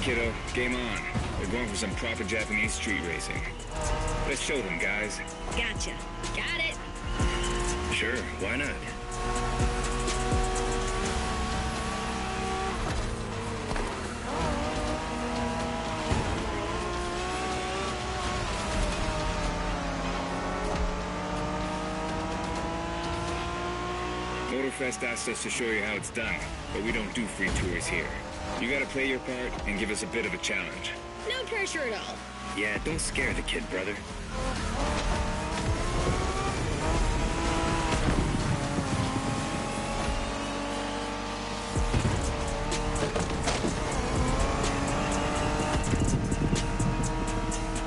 kiddo. Game on. We're going for some proper Japanese street racing. Let's show them, guys. Gotcha. Got it. Sure, why not? Motorfest asked us to show you how it's done, but we don't do free tours here. You gotta play your part and give us a bit of a challenge. No pressure at all. Yeah, don't scare the kid, brother.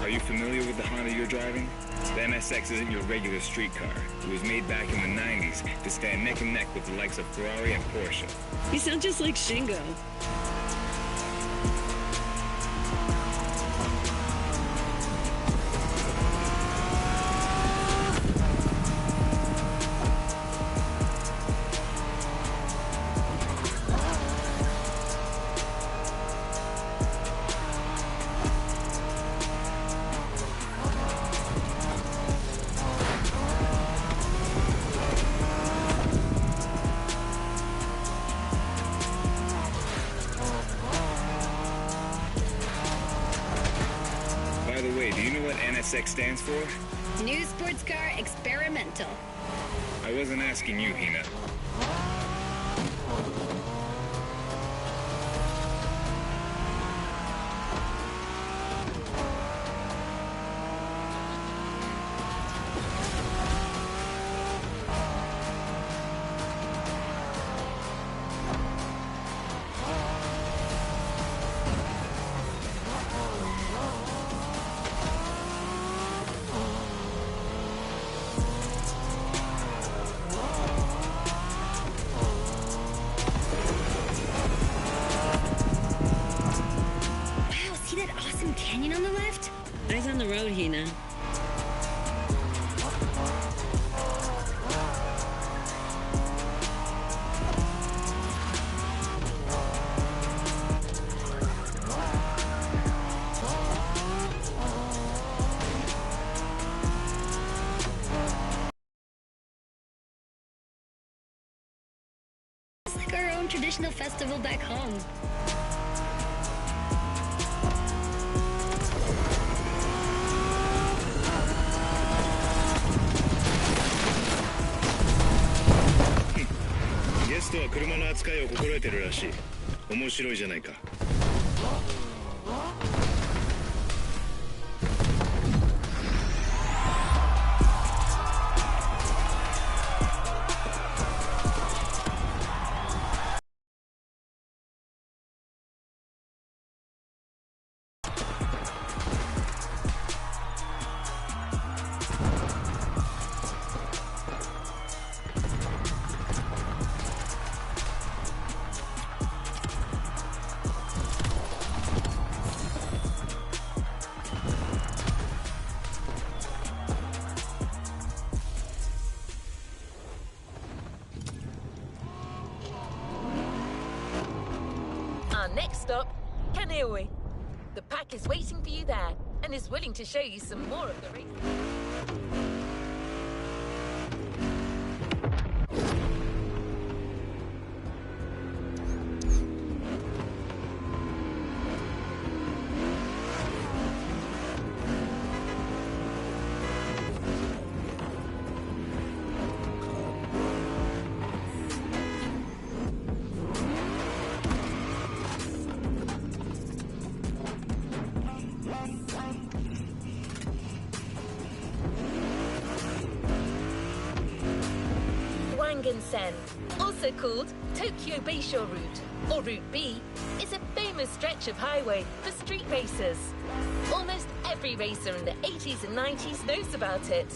Are you familiar with the Honda you're driving? The NSX isn't your regular street car. It was made back in the 90s to stand neck and neck with the likes of Ferrari and Porsche. You sound just like Shingo. By the way, do you know what NSX stands for? New sports car experimental. I wasn't asking you, Hina. Canyon on the left? Eyes on the road, Hina. It's like our own traditional festival back home.ゲストは車の扱いを心得てるらしい。面白いじゃないか。Our next stop, Kaneohe. The pack is waiting for you there and is willing to show you some more of the race. Sen, also called Tokyo Bayshore Route, or Route B, is a famous stretch of highway for street racers. Almost every racer in the 80s and 90s knows about it.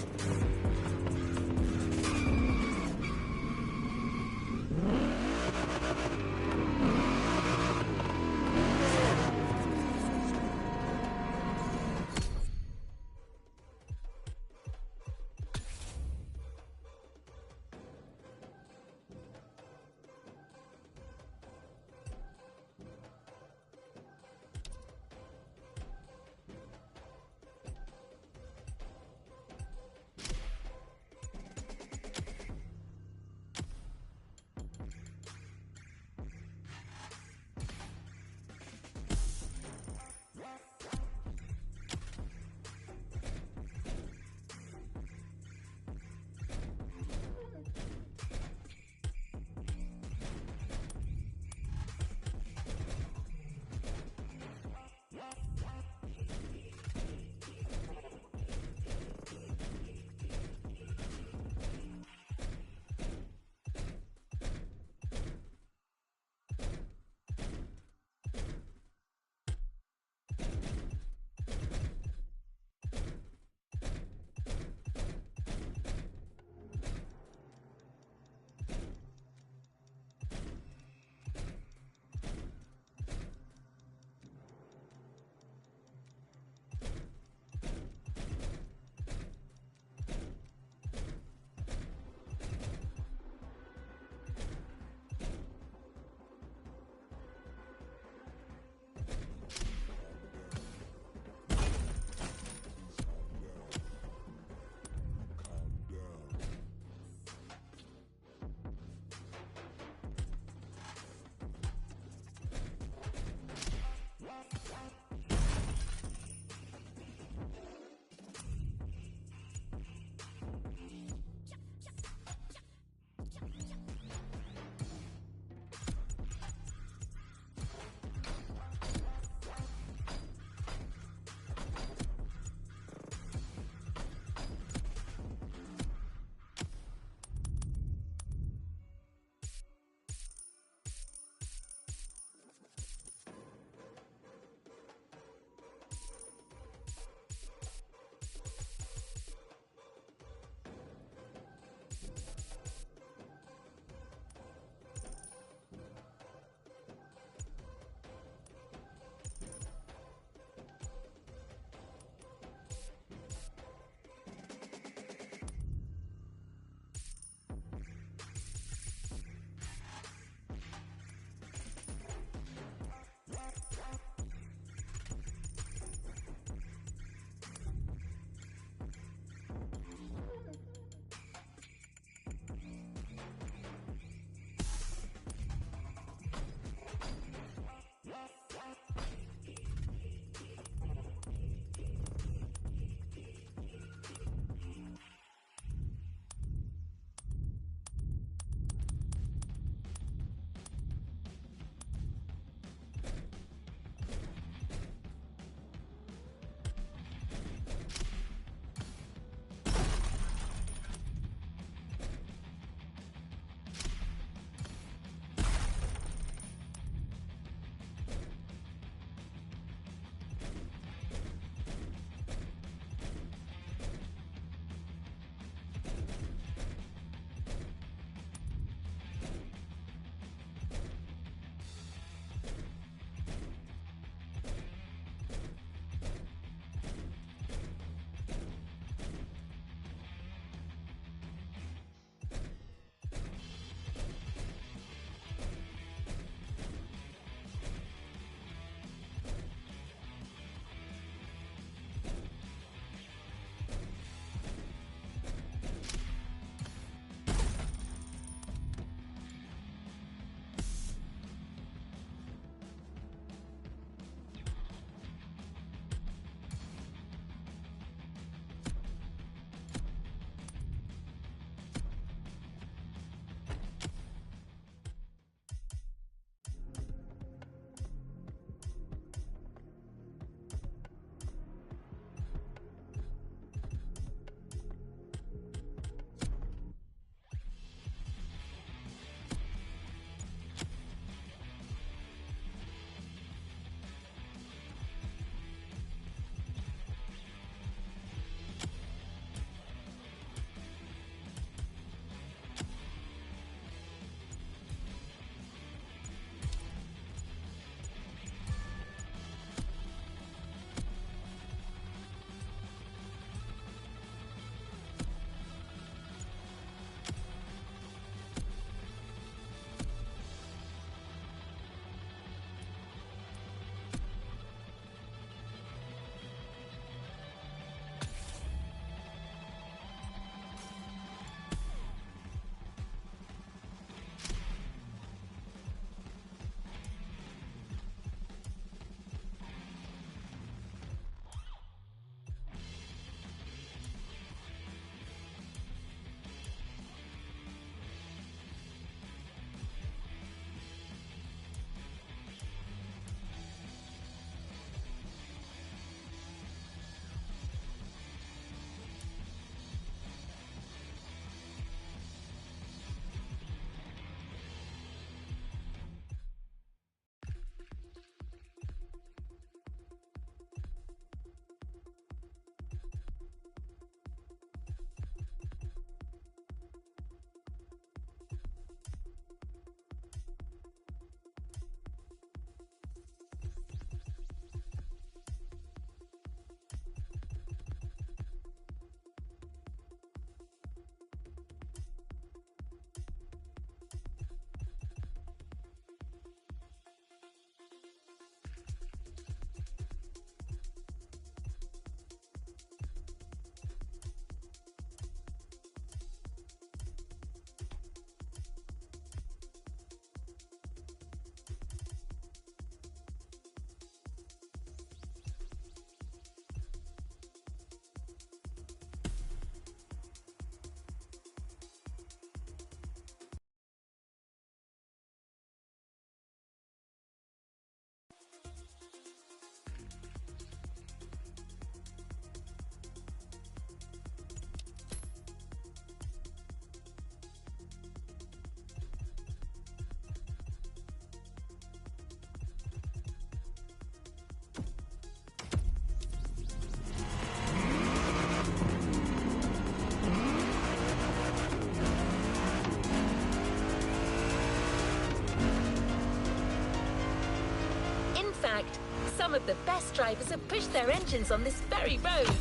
fact, some of the best drivers have pushed their engines on this very road.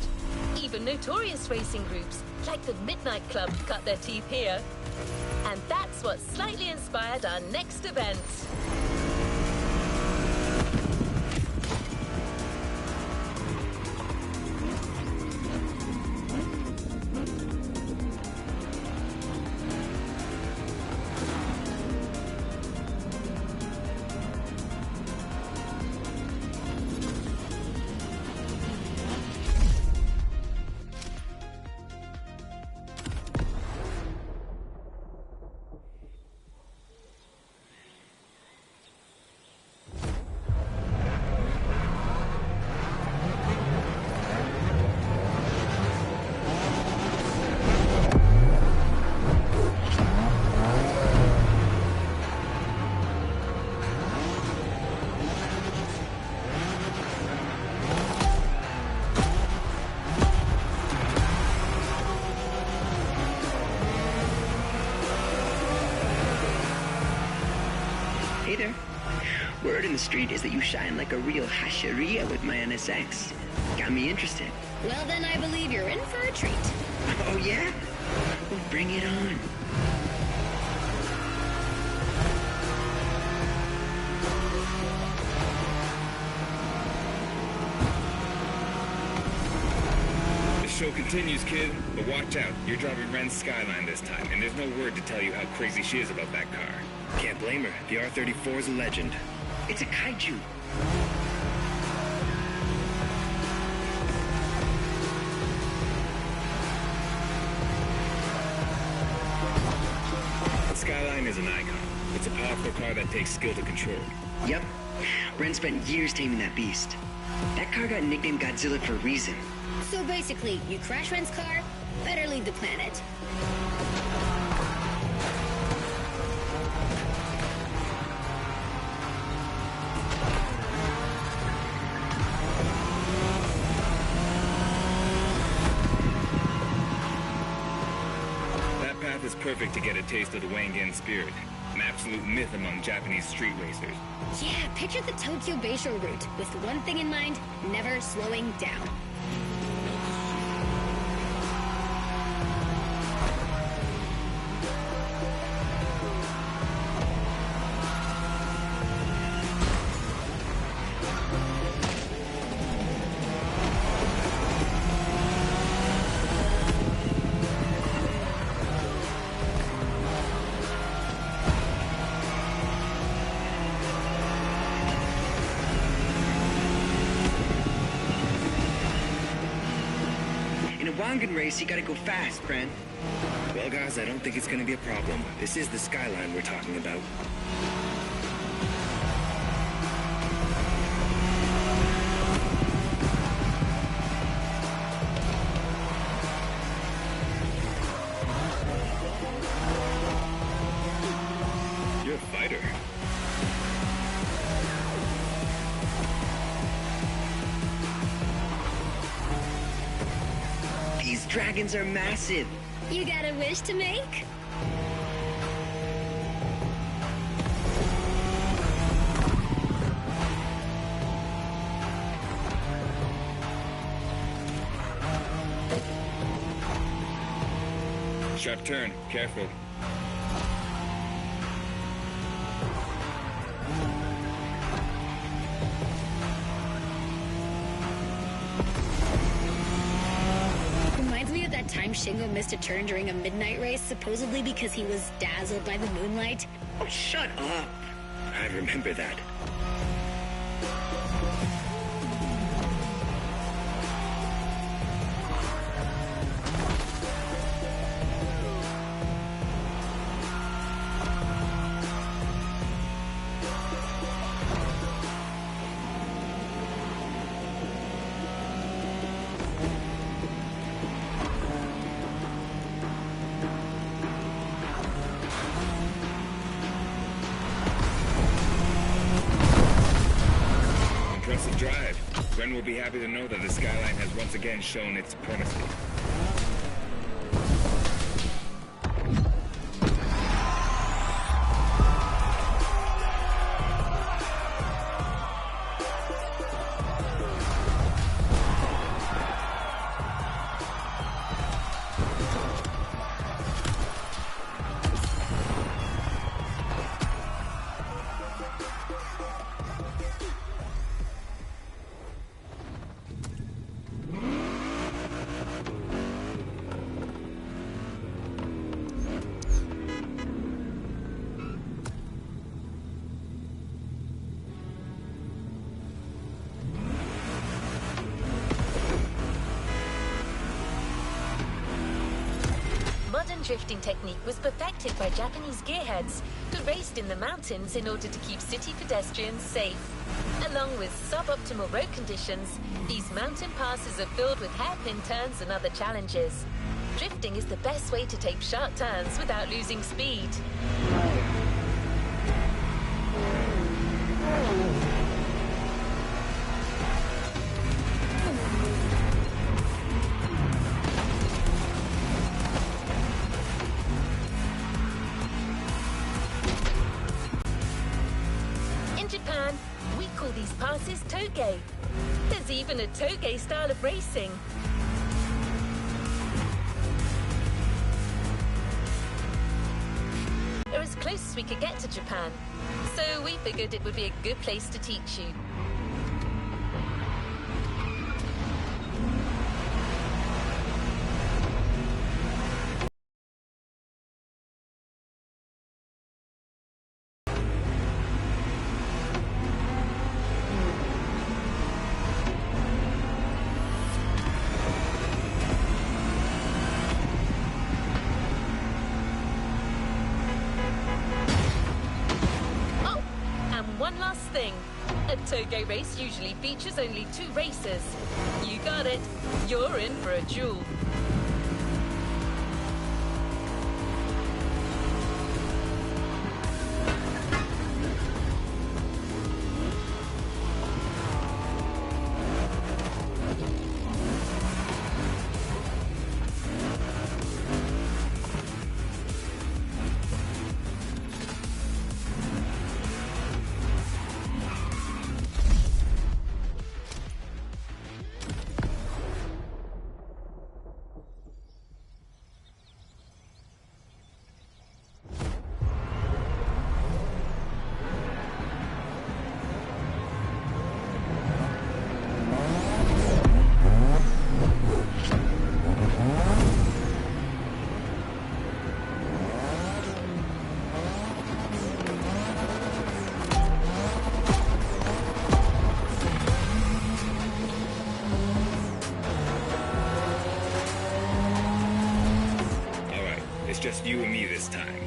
Even notorious racing groups, like the Midnight Club, cut their teeth here. And that's what slightly inspired our next event. Hey there. Word in the street is that you shine like a real hasheria with my NSX. Got me interested. Well, then I believe you're in for a treat. Oh, yeah? Well, bring it on. The show continues, kid. But watch out. You're driving Ren's Skyline this time, and there's no word to tell you how crazy she is about that car. Can't blame her. The R34 is a legend. It's a kaiju. The Skyline is an icon. It's a powerful car that takes skill to control. Yep. Ren spent years taming that beast. That car got nicknamed Godzilla for a reason. So basically, you crash Ren's car, better leave the planet. That path is perfect to get a taste of the Wangan spirit, an absolute myth among Japanese street racers. Yeah, picture the Tokyo Bayshore route, with one thing in mind, never slowing down. In a Wangan race, you gotta go fast, Ren. Well, guys, I don't think it's gonna be a problem. This is the Skyline we're talking about. You're a fighter. These dragons are massive. You got a wish to make? Sharp turn. Careful. Reminds me of that time Shingo missed a turn during a midnight race, supposedly because he was dazzled by the moonlight. Oh, shut up. I remember that. Impressive drive. Ren will be happy to know that the Skyline has once again shown its supremacy. drifting technique was perfected by Japanese gearheads who raced in the mountains in order to keep city pedestrians safe. Along with suboptimal road conditions, these mountain passes are filled with hairpin turns and other challenges. Drifting is the best way to take sharp turns without losing speed. In Japan, we call these passes toge. There's even a toge style of racing. We're as close as we could get to Japan, so we figured it would be a good place to teach you. One last thing. A toge race usually features only 2 racers. You got it. You're in for a duel. Just you and me this time.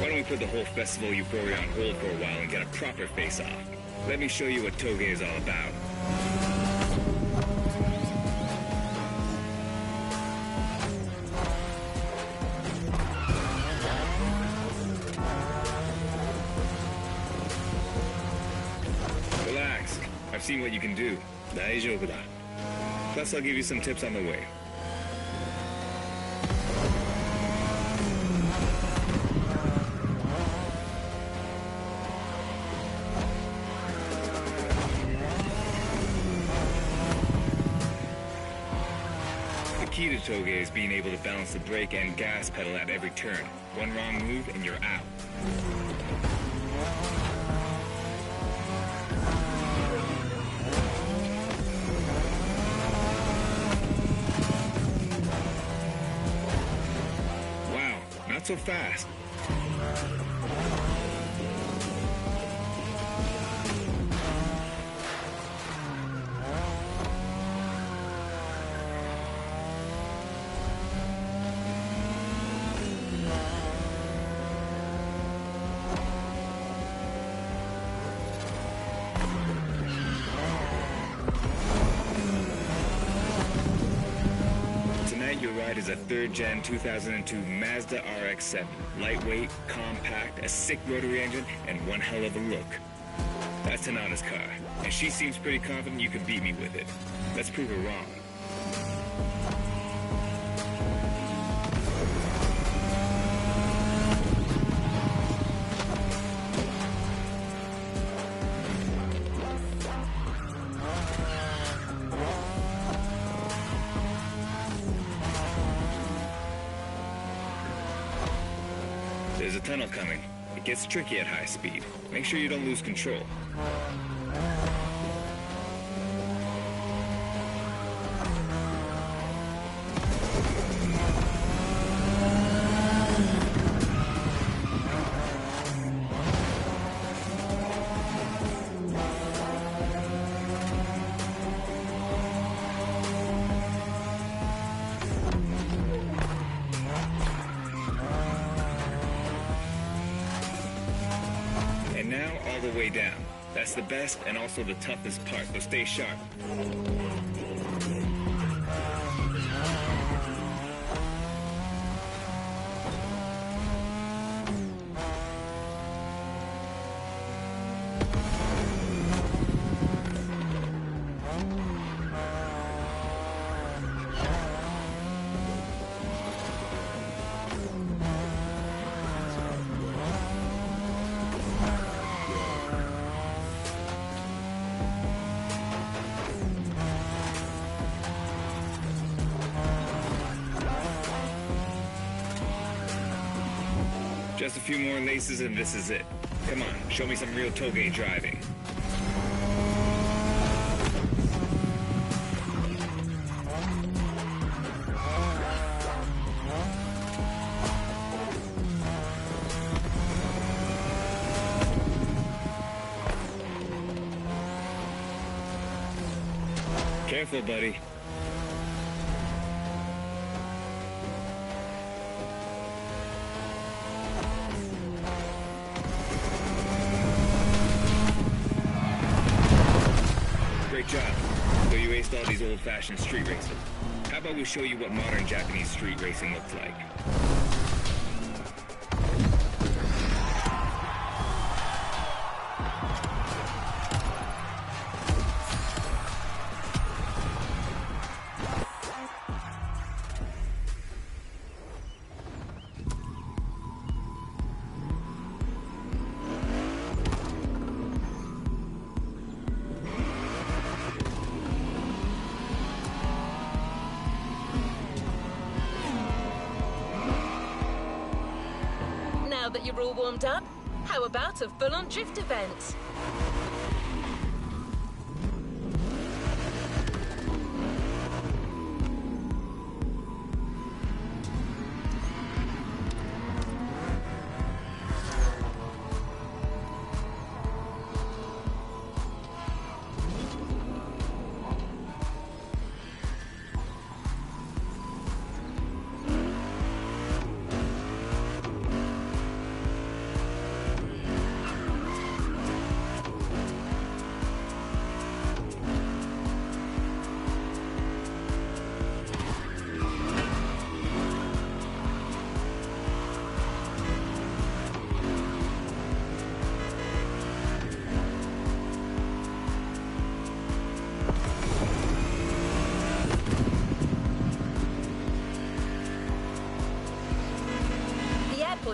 Why don't we put the whole festival euphoria on hold for a while and get a proper face-off? Let me show you what toge is all about. Relax. I've seen what you can do. 大丈夫だ. Plus, I'll give you some tips on the way. The key to toge is being able to balance the brake and gas pedal at every turn. One wrong move and you're out. Wow, not so fast. Your ride is a 3rd Gen 2002 Mazda RX-7. Lightweight, compact, a sick rotary engine, and one hell of a look. That's Tanana's car, and she seems pretty confident you can beat me with it. Let's prove her wrong. There's a tunnel coming. It gets tricky at high speed. Make sure you don't lose control. now all the way down. That's the best and also the toughest part, so stay sharp. Just a few more laces and this is it. Come on, show me some real toge driving. Careful, buddy. Great job. So you aced all these old-fashioned street racing. How about we show you what modern Japanese street racing looks like? Now that you're all warmed up, how about a full-on drift event?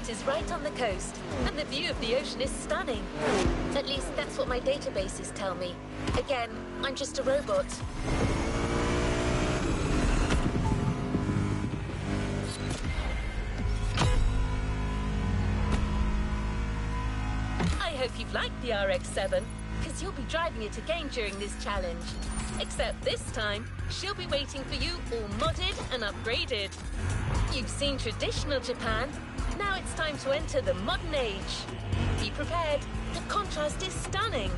Is right on the coast, and the view of the ocean is stunning. At least that's what my databases tell me. Again, I'm just a robot. I hope you've liked the RX-7, because you'll be driving it again during this challenge. Except this time, she'll be waiting for you all modded and upgraded. You've seen traditional Japan. Now it's time to enter the modern age. Be prepared. The contrast is stunning.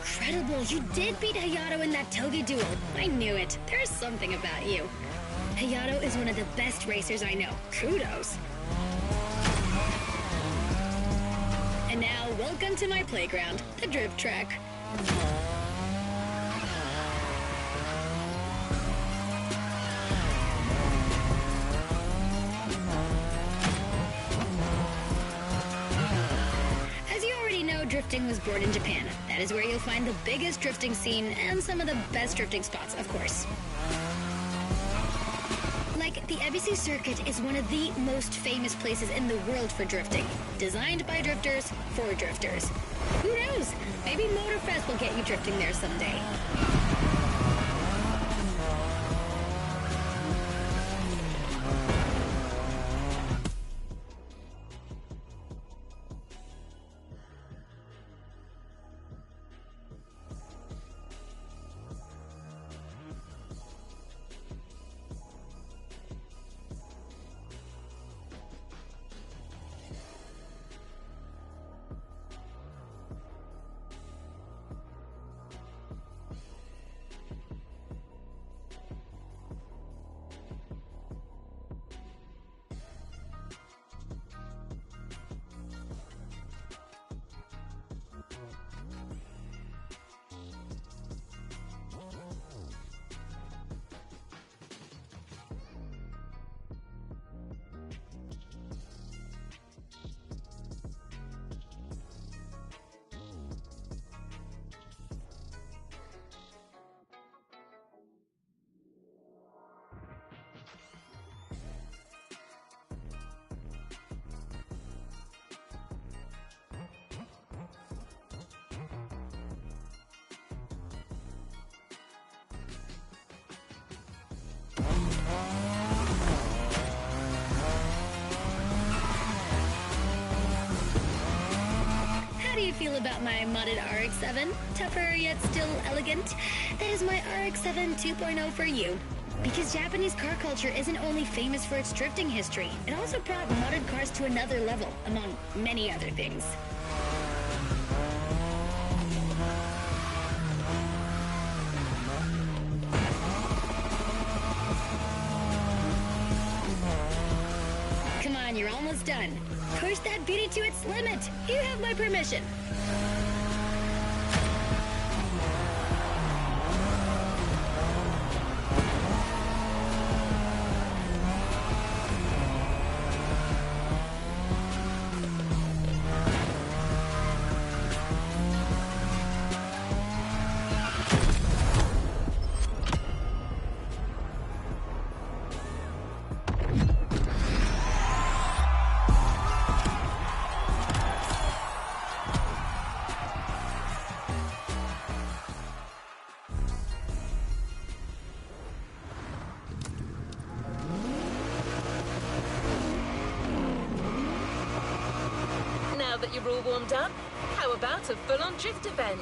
incredible. You did beat Hayato in that Toge duel. I knew it. There's something about you. Hayato is one of the best racers I know. Kudos. And now, welcome to my playground, the drift track. As you already know, drifting was born in Japan. That is where you'll find the biggest drifting scene and some of the best drifting spots, of course. Like, the Ebisu Circuit is one of the most famous places in the world for drifting. Designed by drifters, for drifters. Who knows? Maybe Motorfest will get you drifting there someday. How do you feel about my modded RX-7? Tougher yet still elegant? That is my RX-7 2.0 for you. Because Japanese car culture isn't only famous for its drifting history, it also brought modded cars to another level, among many other things. Come on, you're almost done. Push that beauty to its limit. You have my permission. Now that you're all warmed up, how about a full-on drift event?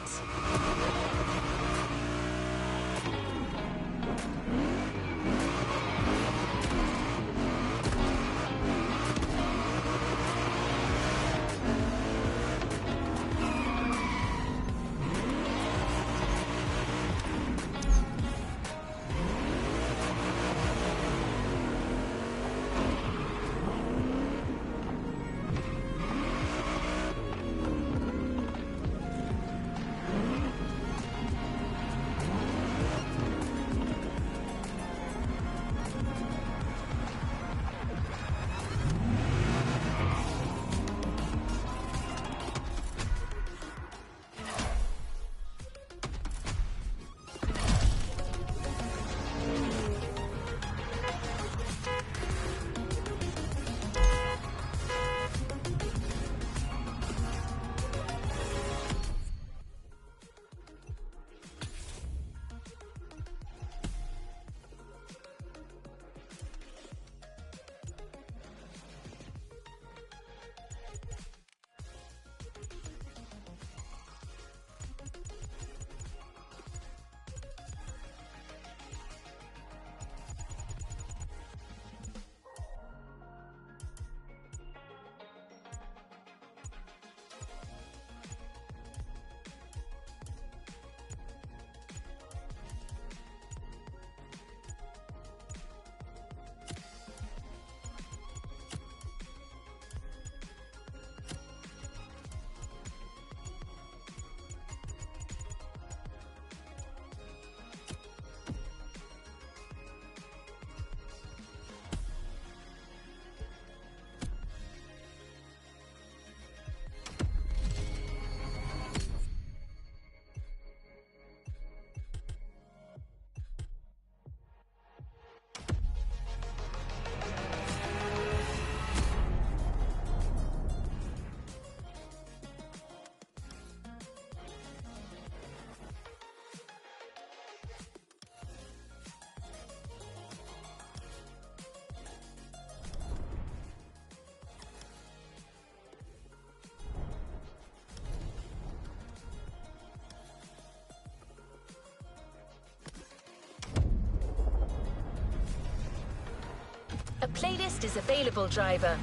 fastest available driver.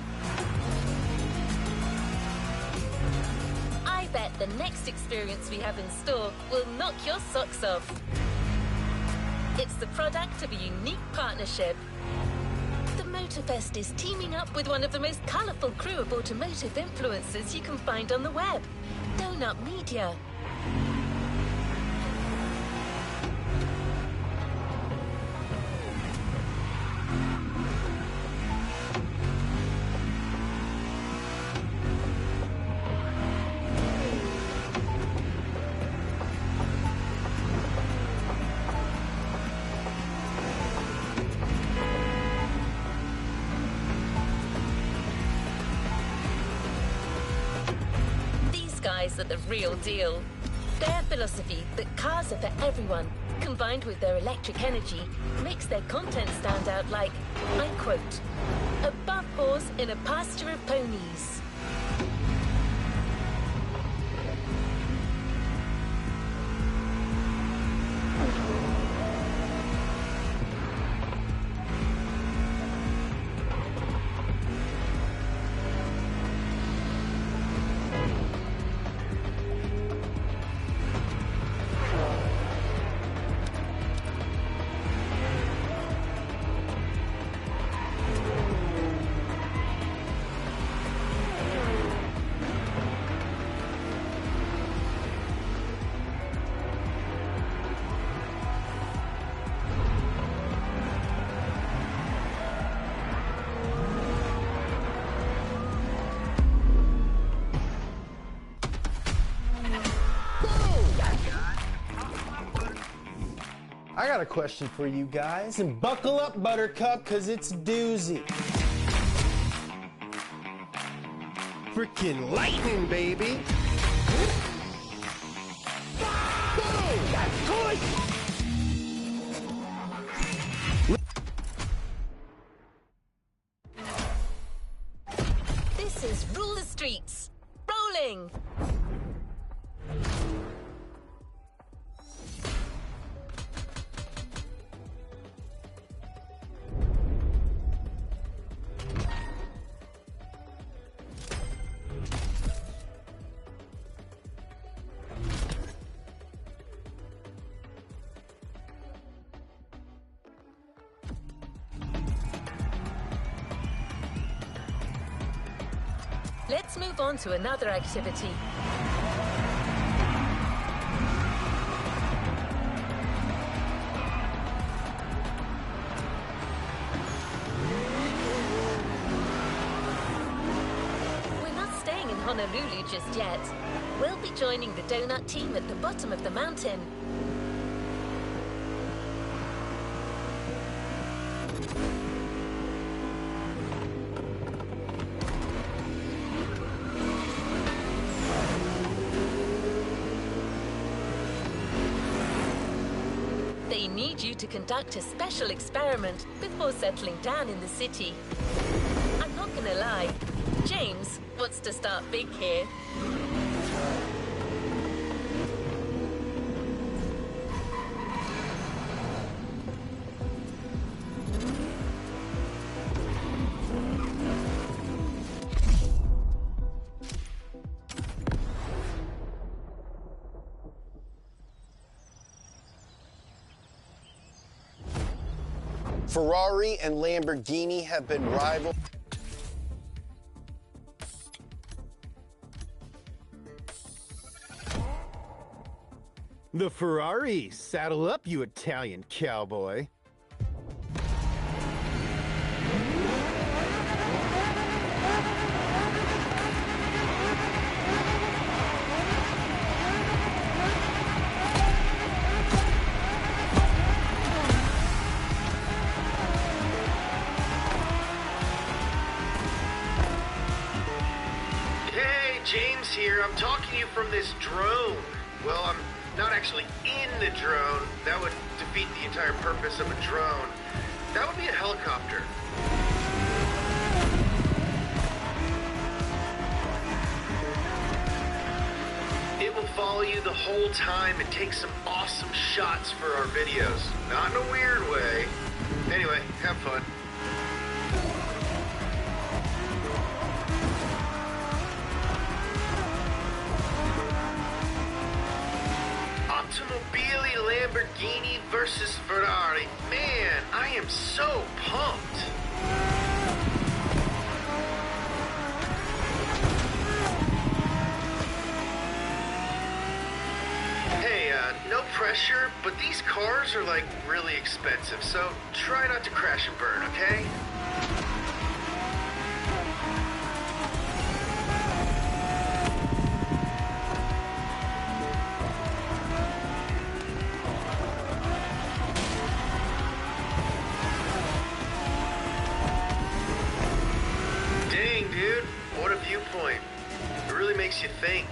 I bet the next experience we have in store will knock your socks off. It's the product of a unique partnership. The Motorfest is teaming up with one of the most colourful crew of automotive influencers you can find on the web, Donut Media. Guys are the real deal. Their philosophy that cars are for everyone, combined with their electric energy, makes their content stand out like, I quote, above horse in a pasture of ponies. I got a question for you guys, and buckle up, Buttercup, cause it's a doozy. Freaking lightning, baby! This is Rule the Streets. Rolling! Let's move on to another activity. We're not staying in Honolulu just yet. We'll be joining the donut team at the bottom of the mountain. They need you to conduct a special experiment before settling down in the city. I'm not gonna lie, James wants to start big here. Ferrari and Lamborghini have been rival. The Ferrari, saddle up, you Italian cowboy. James here. I'm talking to you from this drone. Well, I'm not actually in the drone. That would defeat the entire purpose of a drone. That would be a helicopter. It will follow you the whole time and take some awesome shots for our videos. Not in a weird way. Anyway, have fun. Automobili Lamborghini versus Ferrari. Man, I am so pumped. Hey, no pressure, but these cars are like really expensive, so try not to crash and burn, okay? Dang, dude, what a viewpoint. It really makes you think.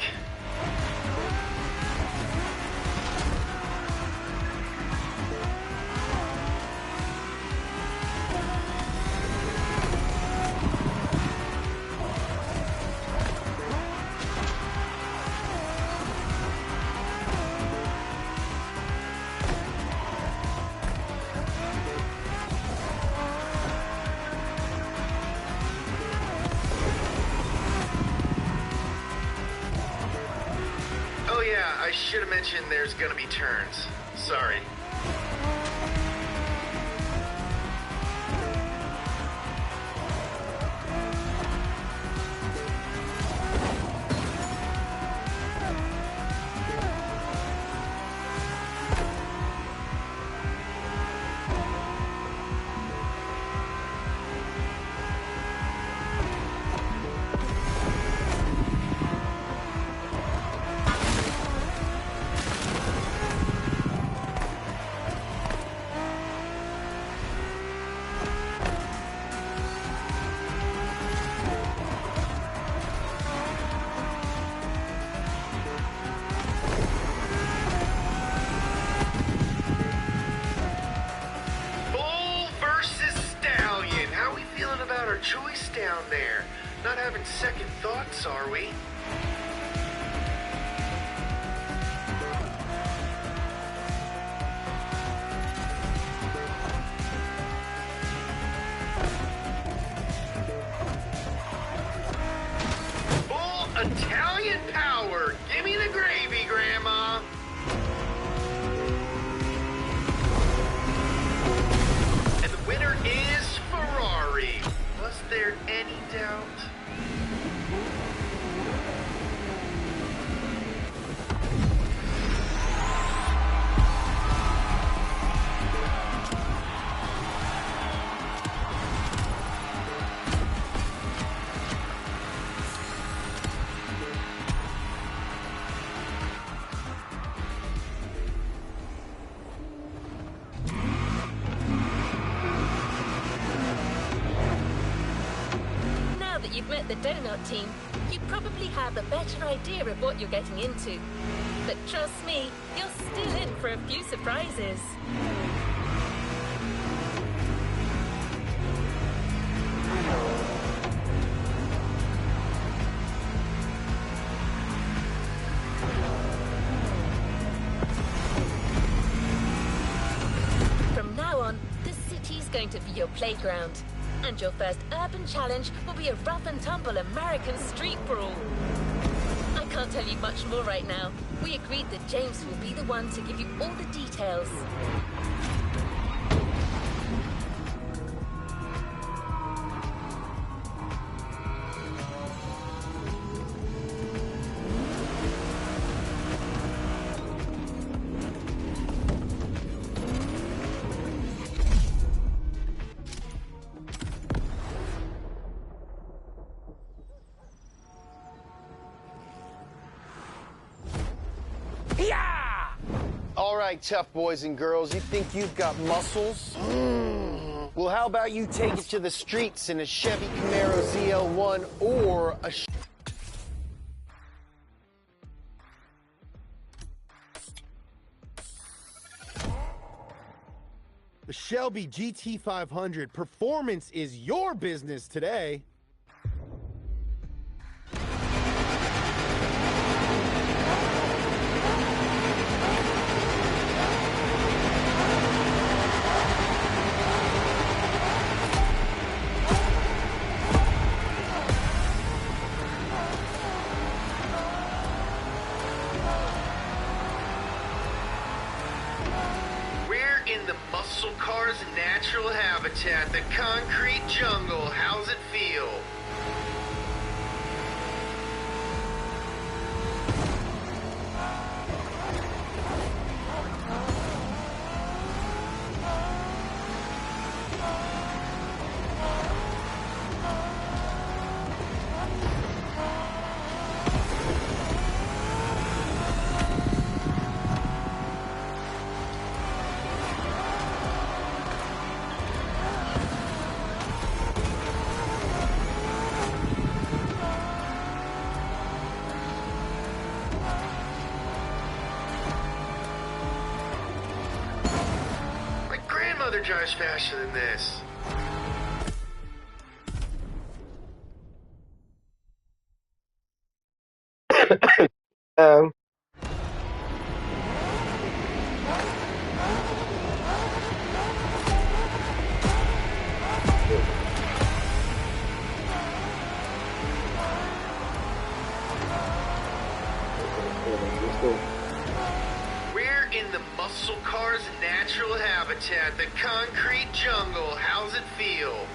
Oh yeah, I should have mentioned there's gonna be turns. Sorry. Choice down there. Not having second thoughts, are we? Full Italian power. Give me the gravy, Grandma. And the winner is Ferrari. Was there any doubt? You've met the donut team, you probably have a better idea of what you're getting into. But trust me, you're still in for a few surprises. From now on, the city's going to be your playground. And your first urban challenge will be a rough and tumble American street brawl. I can't tell you much more right now. We agreed that James will be the one to give you all the details. All right, tough boys and girls, you think you've got muscles? Well, how about you take it to the streets in a Chevy Camaro ZL1 or a... The Shelby GT500. Performance is your business today. in the muscle car's natural habitat, the concrete jungle. How's it feel? Mother drives faster than this. Um, We're in the muscle car's natural habitat, the concrete jungle. How's it feel?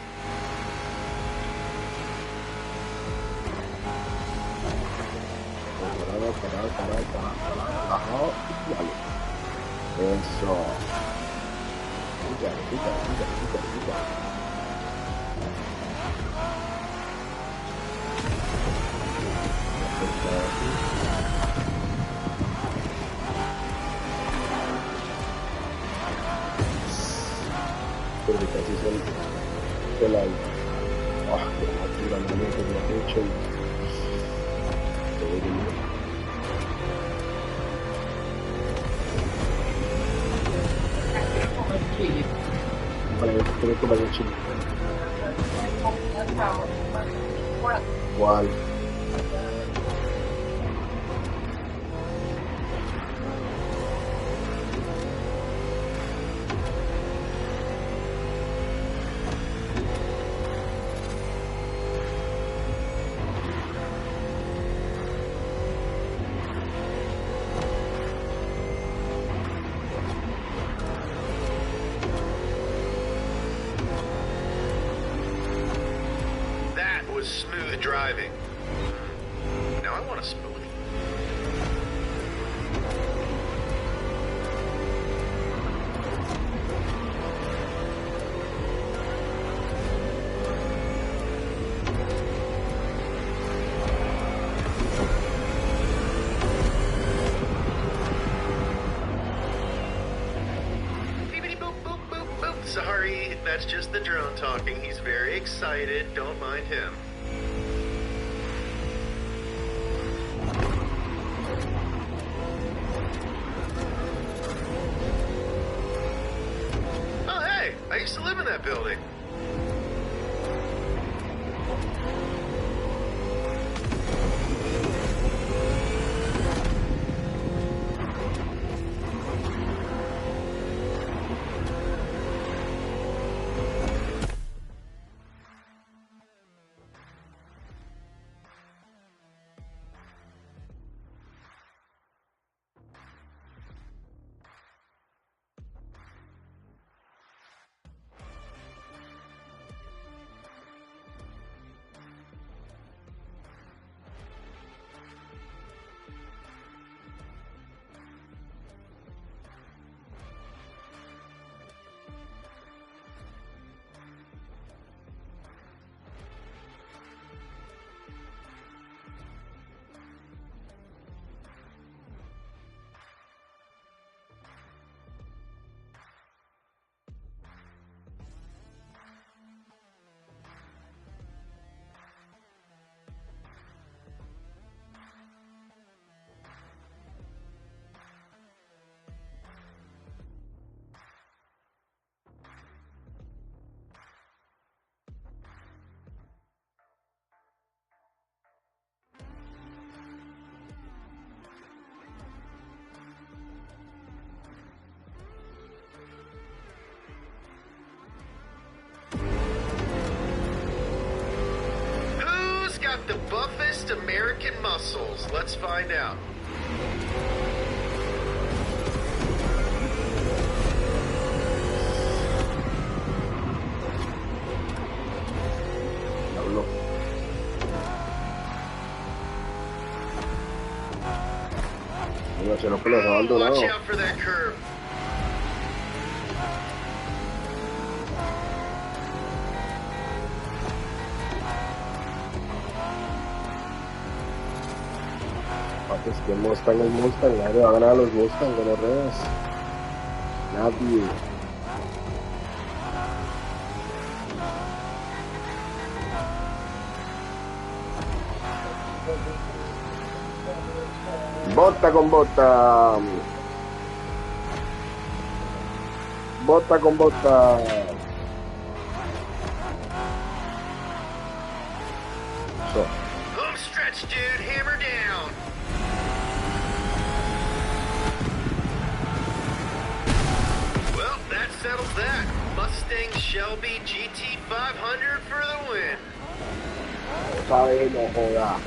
Eso. Pica. Pero que casi son la que la manera que lo he hecho creo que vaya chino. ¿Cuál? Smooth driving. Now I want a smoothie. Beepity boop boop boop boop. Sorry, that's just the drone talking. He's very excited. Don't mind him. I used to live in that building. The buffest American muscles. Let's find out. No sé lo que los ha abandonado. Watch out for that curve. Papi, es que el Mustang es Mustang, nadie va a ganar a los Mustang, de las redes. Nadie. Bota con bota. Bota con bota. So. Home stretch, dude. Hammer down. Well, that settles that. Mustang Shelby GT500 for the win. Sabe, no joda.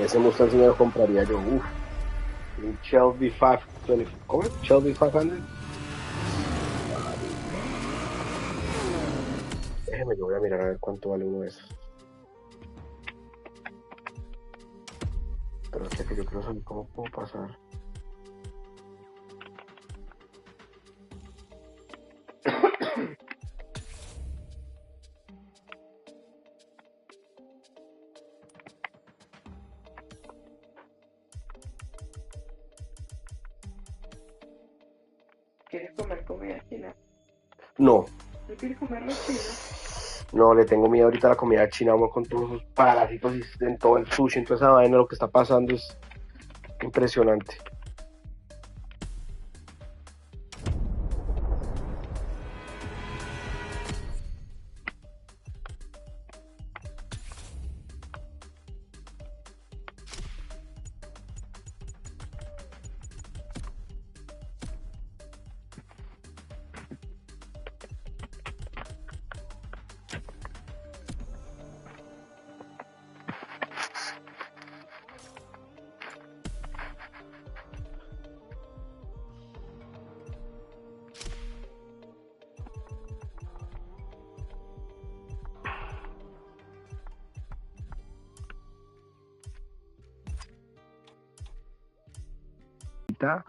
Ese Mustang sí me lo compraría yo. Uf. Un Shelby 520. ¿Cómo es? Shelby 500. Déjeme, yo voy a mirar a ver cuánto vale uno de esos. Pero es que yo quiero saber cómo puedo pasar. ¿Quieres comer comida china? No. ¿No quieres comer los chinos? No, le tengo miedo ahorita a la comida china, amor, con todos esos parásitos y en todo el sushi, en toda esa vaina, lo que está pasando es impresionante.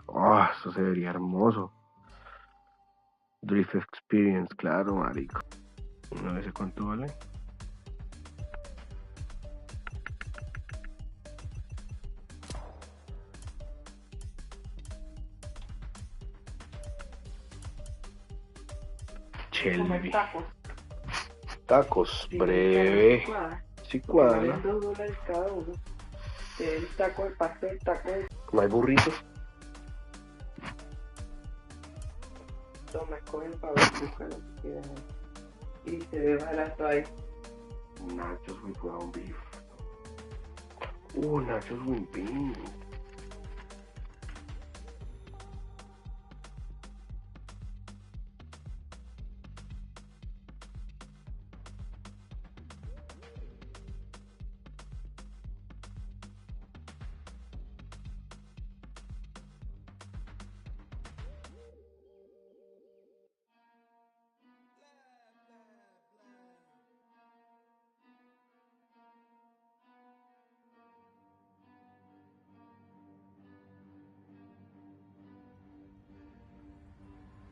Oh, eso se vería hermoso. Drift Experience, claro, marico. No sé cuánto vale. Shelby. Tacos, breve. Sí cuadra. $2 cada uno. El taco, el pastel, el taco. No hay burritos. Toma, escoge el pavo, busca lo que quieras. Y se ve barato ahí. Nachos with ground beef. Nachos with beans.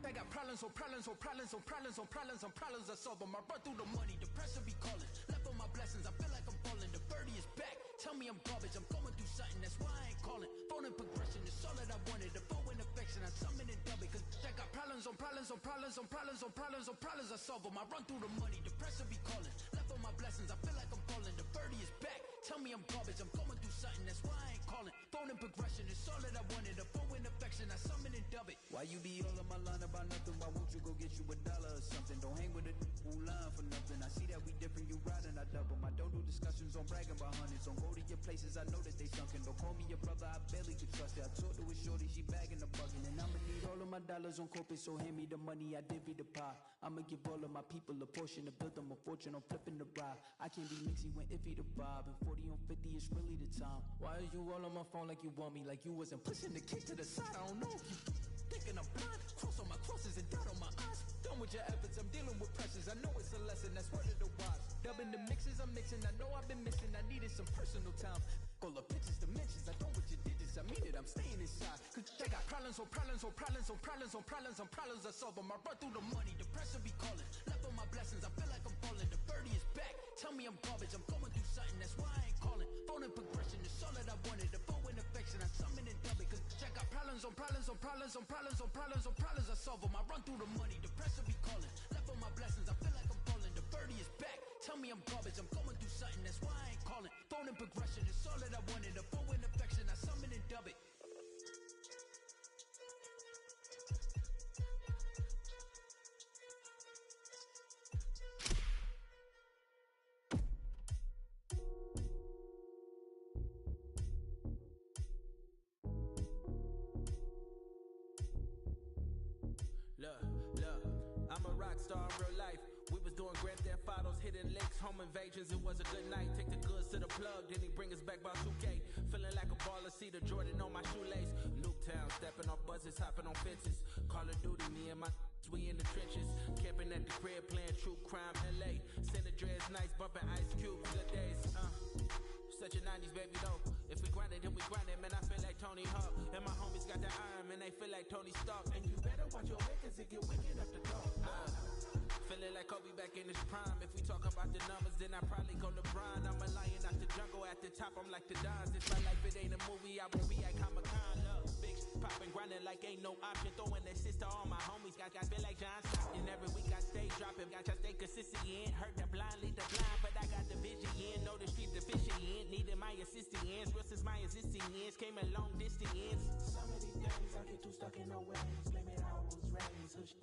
I got problems I solve them. I run through the money, the pressure be calling. Left on my blessings, I feel like I'm falling. The birdie is back, tell me I'm garbage. I'm going through something, that's why I ain't calling. Phone and progression, it's all that I wanted. The phone and affection, I summon and dub it. Cause I got problems I solve them. I run through the money, the pressure be calling. Left on my blessings, I feel like I'm falling. The birdie is back, tell me I'm garbage. I'm going through something, that's why I ain't calling. Phone and progression, it's all that I wanted. The phone and affection, I summon and dub it. Why you be all on my line about nothing? Why won't you go get you $1 or something? Don't hang with a who line for nothing. I see that we different, you riding, I double. I don't do discussions on bragging about hundreds. Don't go to your places, I know that they sunken. Don't call me your brother, I barely could trust it. I talked to a shorty, she bagging the bugging. And I'ma need all of my dollars on corporate, so hand me the money, I divvy the pie. I'ma give all of my people a portion to build them a fortune. I'm flipping the ride. I can't be mixy when iffy the vibe. And 40 on 50 is really the time. Why are you all on my phone like you want me? Like you wasn't pushing the kid to the side. I don't know if you thinking I'm blind. Cross on my crosses I know it's a lesson, that's word of the wise. Dubbing the mixes, I'm mixing. I know I've been missing. I needed some personal time. All the pictures, dimensions. I don't what you did this. I mean it. I'm staying inside. Cause they got problems on problems on problems on problems on problems on problems. I solve them. I run through the money. The pressure be calling. Left on my blessings. I feel like I'm falling. The birdie is back. Tell me I'm garbage. I'm going through something. That's why I ain't calling. Phone and progression is all that I wanted. The phone and affection. I summon and dub it. Cause check out problems on problems on problems on problems on problems on problems. I solve them. I run through the money. The pressure be calling. Left on my blessings. I feel like I'm falling. The birdie is back. Tell me I'm garbage. I'm going through something. That's why I ain't calling. Phone and progression is all that I wanted. The phone and affection. I summon and dub it. Look, I'm a rock star in real life. We was doing Grand Theft Autos, hitting licks, home invasions. It was a good night. Take the goods to the plug, then he bring us back by 2K. Feeling like a baller, see the Jordan on my shoelace. Nuketown, stepping off buses, hopping on fences. Call of Duty, me and my we in the trenches. Camping at the crib, playing true crime LA. Center dress, nice, bumping Ice Cube, good days. Such a 90s baby though. If we grind it, then we grind it. Man, I feel like Tony Hawk. And my homies got the iron, man, they feel like Tony Stark. And you better watch your back as it get wicked up the door. Feeling like Kobe back in his prime. If we talk about the numbers, then I probably go to Brian. I'm a lion out the jungle, at the top I'm like the Dons. It's my life, it ain't a movie, I won't be at Comic-Con. Love, big, popping, grinding like ain't no option. Throwing that shit to all my homies, got feel like John Stockton. Every week I stay dropping, got to stay consistent in. Hurt the blind, lead the blind, but I got the vision in. Know the streets efficient in. Needed my assistant ends, real since my existing ends. Came a long distance ends. Some of these days I get too stuck in no ways. Blame it I was raised, hush,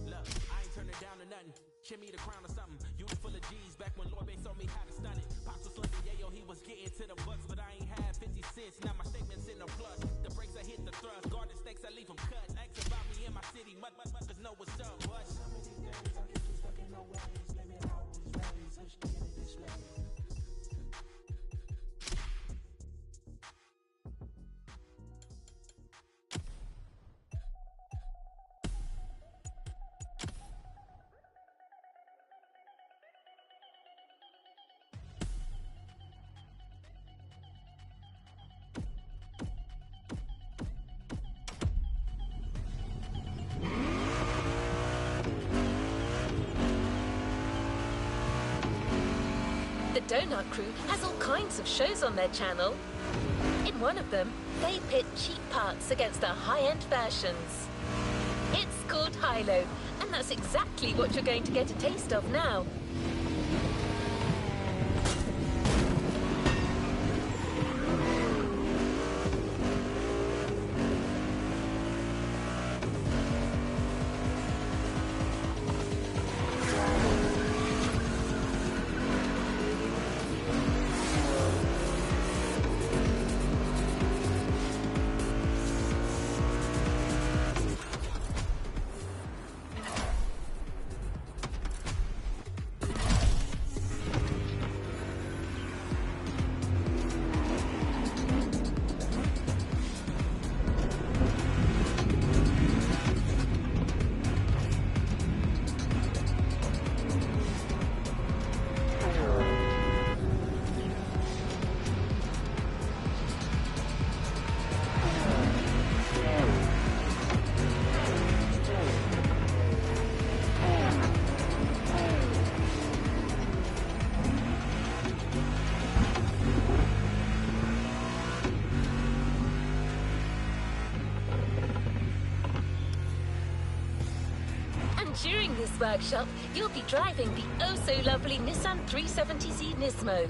look, I ain't turning down to nothing. Ship me the crown or something. You full of G's back when Lord Bay told me how to stun it. Pops was slugging, yeah, yo, he was getting to the bucks, but I ain't had 50 cents. Now my statement's in the plus. The brakes I hit the thrust. Garden stakes I leave them cut. Ask about me in my city, motherfuckers know what's up. What? Some of these days I get too stuck in no ways. Blame it I was raised, hush, get it this way. The Donut Crew has all kinds of shows on their channel. In one of them, they pit cheap parts against the high-end versions. It's called Hilo, and that's exactly what you're going to get a taste of now. During this workshop, you'll be driving the oh-so-lovely Nissan 370Z Nismo.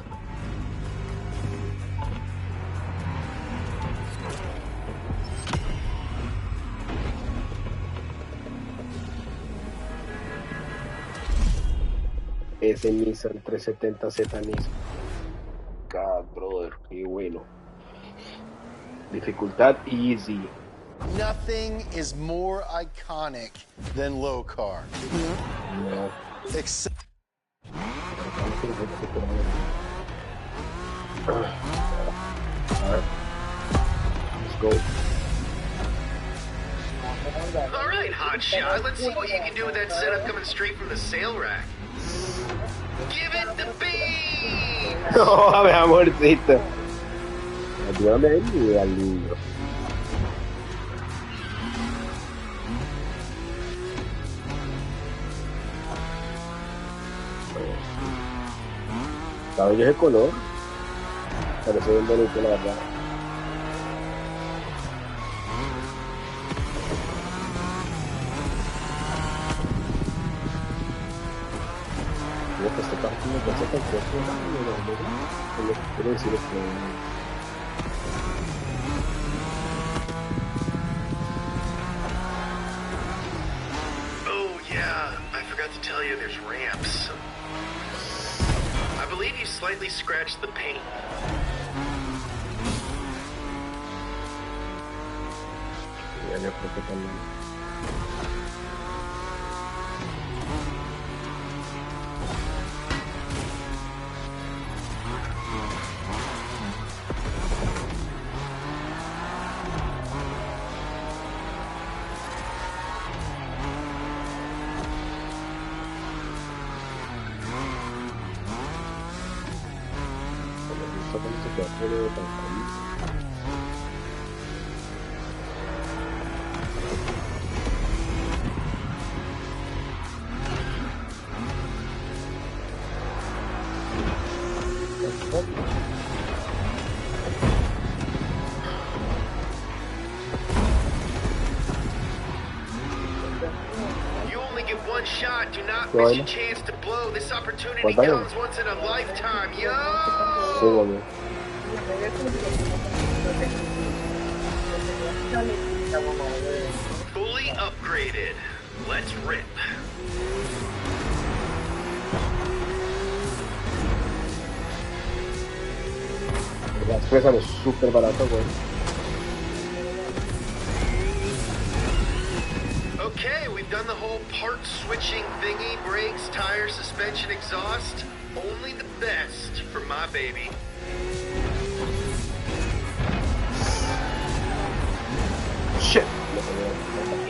Ese Nissan 370Z Nismo. God, brother, qué bueno. Dificultad easy. Nothing is more iconic than low car. No. Except Let's go. All right, hotshot. Let's see what you can do with that setup coming straight from the sale rack. Give it the beam! No, mi amorcito. Ayúdame ahí al libro. Cabello de color. Parece bien bonito, la verdad. Esta parte me pasa cualquier cosa, lo que quiero decir es que oh yeah, I forgot to tell you there's ramps. I believe you slightly scratched the paint. ya yo creo que también. You only get one shot. Do not miss your chance to blow. This opportunity comes once in a lifetime, yo! Fully upgraded. Let's rip. La expresa es súper barato, güey. Okay, we've done the whole part switching thingy, brakes, tires, suspension, exhaust. Only the best for my baby. Shit.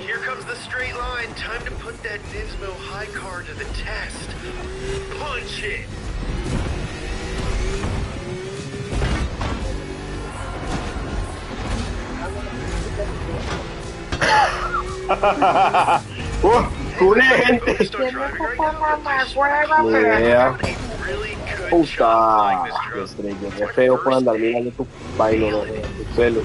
Here comes the straight line. Time to put that Nismo high car to the test. Punch it. ¡Cool, gente! Yeah. Puta, estrella, qué feo por andar mirando tu bailo, tu celo.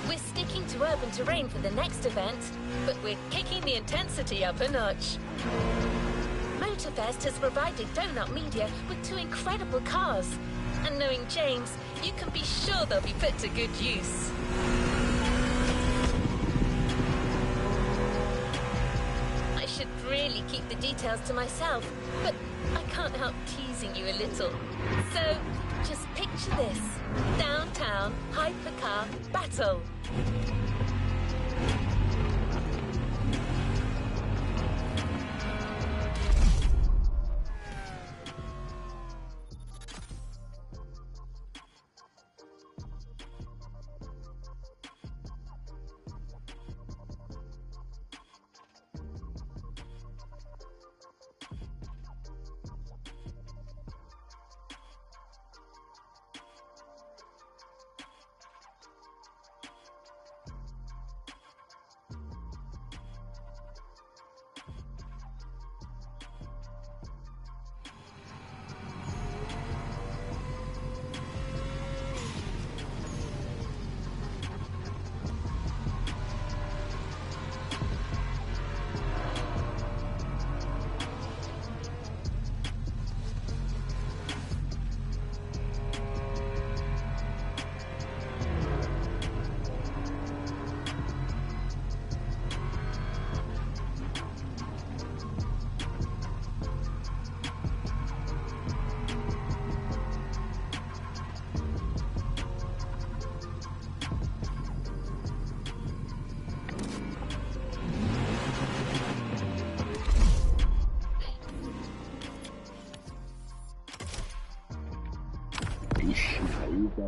We're sticking to urban terrain for the next event, but we're kicking the intensity up a notch. Motorfest has provided Donut Media with 2 incredible cars, and knowing James, you can be sure they'll be put to good use. I should really keep the details to myself, but I can't help teasing you a little. So, just picture this. Downtown hypercar battle.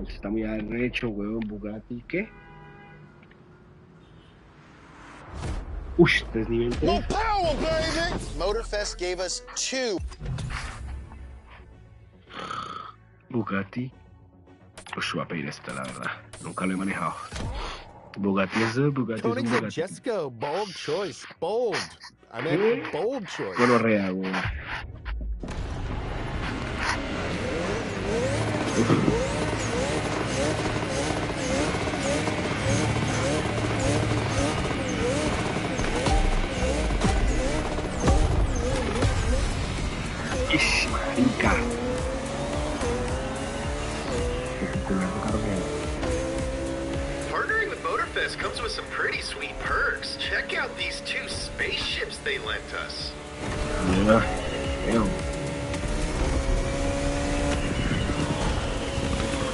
Está muy arrecho, weón. Bugatti, ¿qué? Ush, 3 nivel 3. More power, baby! Motorfest gave us 2. Bugatti. Ush, voy a pedir esta, la verdad. Nunca lo he manejado. Bugatti es Bugatti. Tony Es un Bugatti. Jesco, bold choice. Bold. I meant bold choice. Bueno, rea, weón. Ish, marica. Partnering with Motorfest comes with some pretty sweet perks. Check out these 2 spaceships they lent us. Yeah, damn.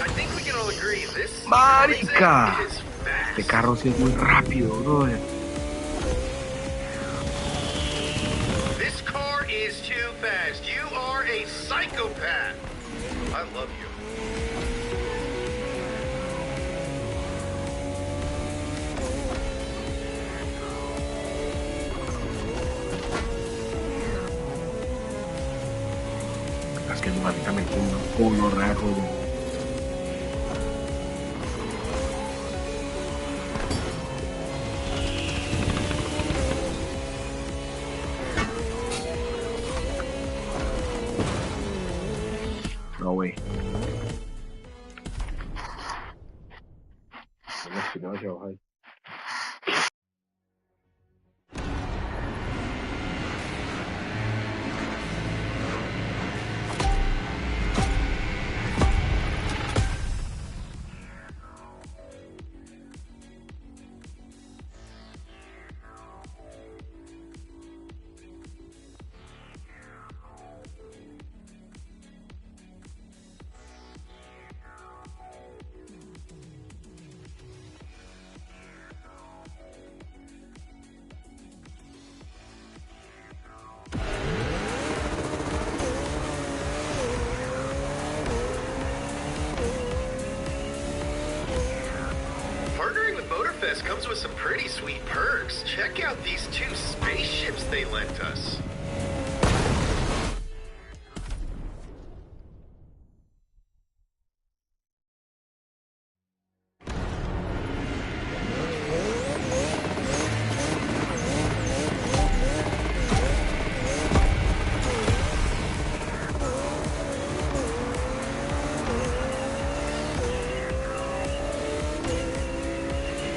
I think we can all agree this Marica. is fast. Este carro sí es muy rápido, brother. This car is too fast. You are a psychopath. I love you. Es que es básicamente un culo raro, weón. No, güey. No, yo, Partnering with Motorfest comes with some pretty sweet perks. Check out these 2 spaceships they lent us.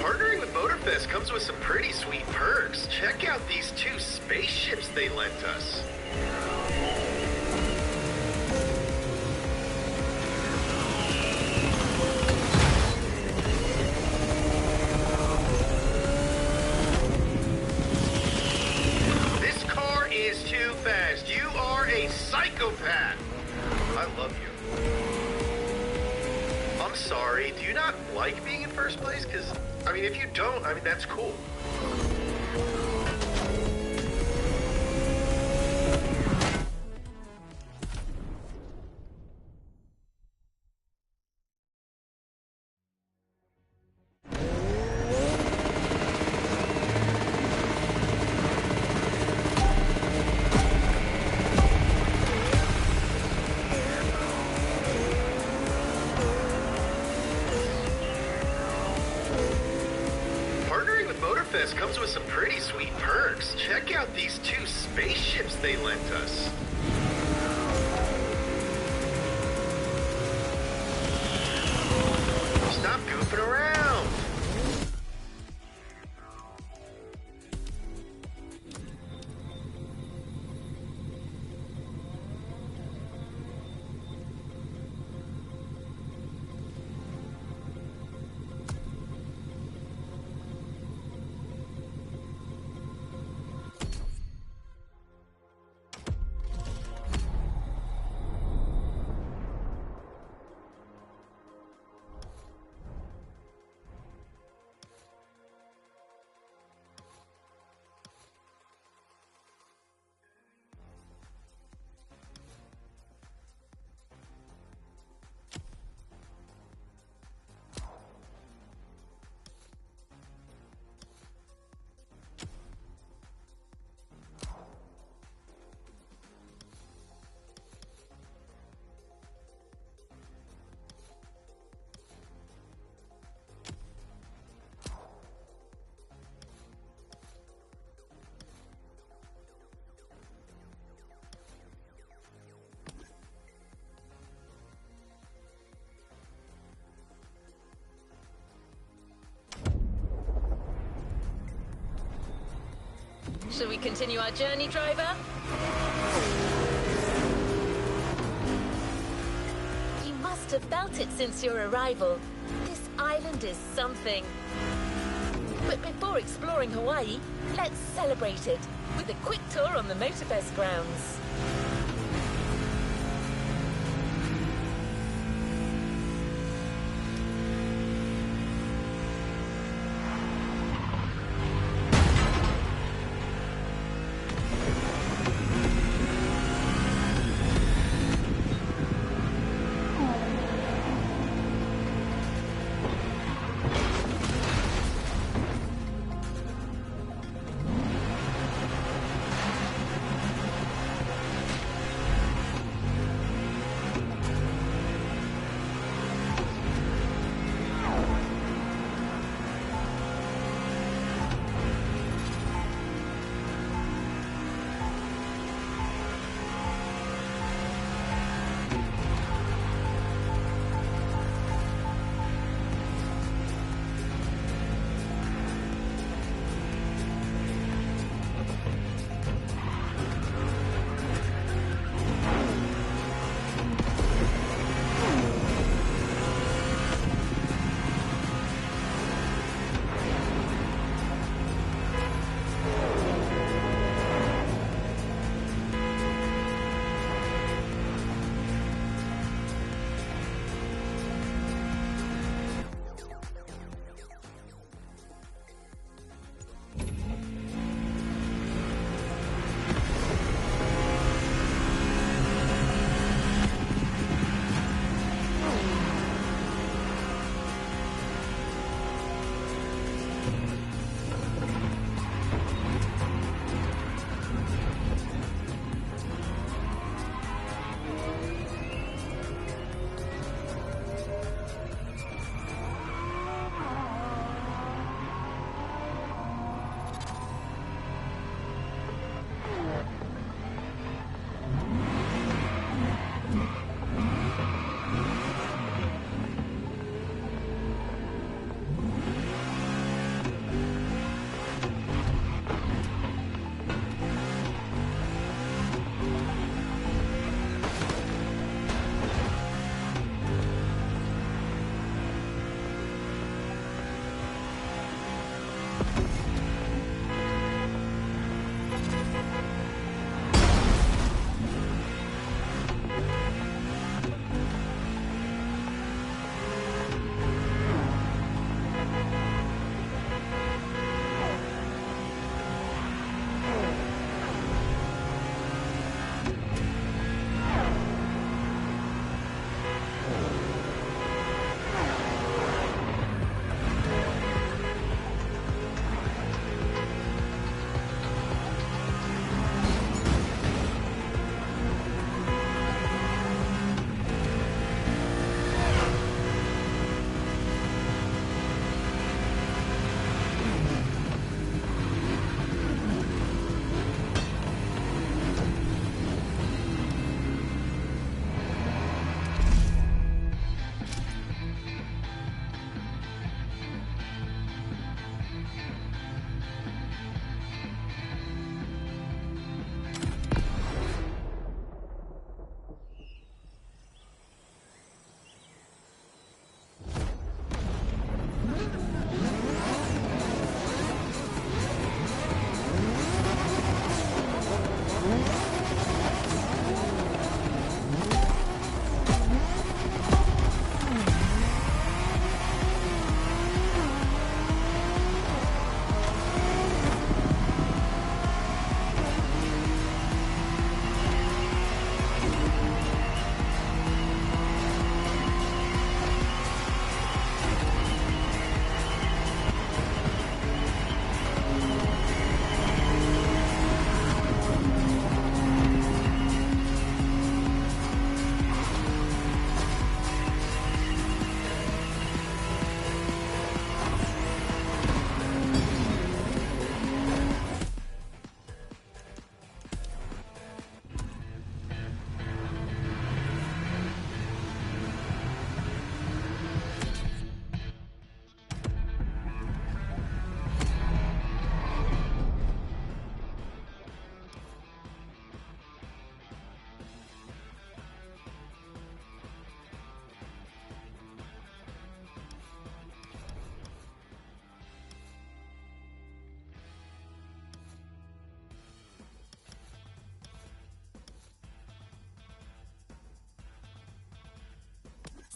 Partnering with Motorfest comes with some pretty sweet perks. Check out these 2 spaceships they lent us. This car is too I'm sorry, do you not like being in first place? Because, I mean, if you don't, I mean, that's cool. Comes with some pretty sweet perks. Check out these 2 spaceships they lent us. Stop goofing around. Shall we continue our journey, driver? You must have felt it since your arrival. This island is something. But before exploring Hawaii, let's celebrate it with a quick tour on the Motorfest grounds.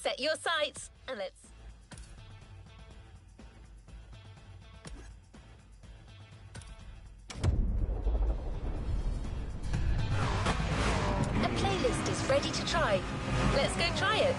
Set your sights and let's... A playlist is ready to try. Let's go try it.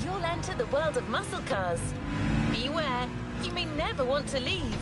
You'll enter the world of muscle cars. Beware, you may never want to leave.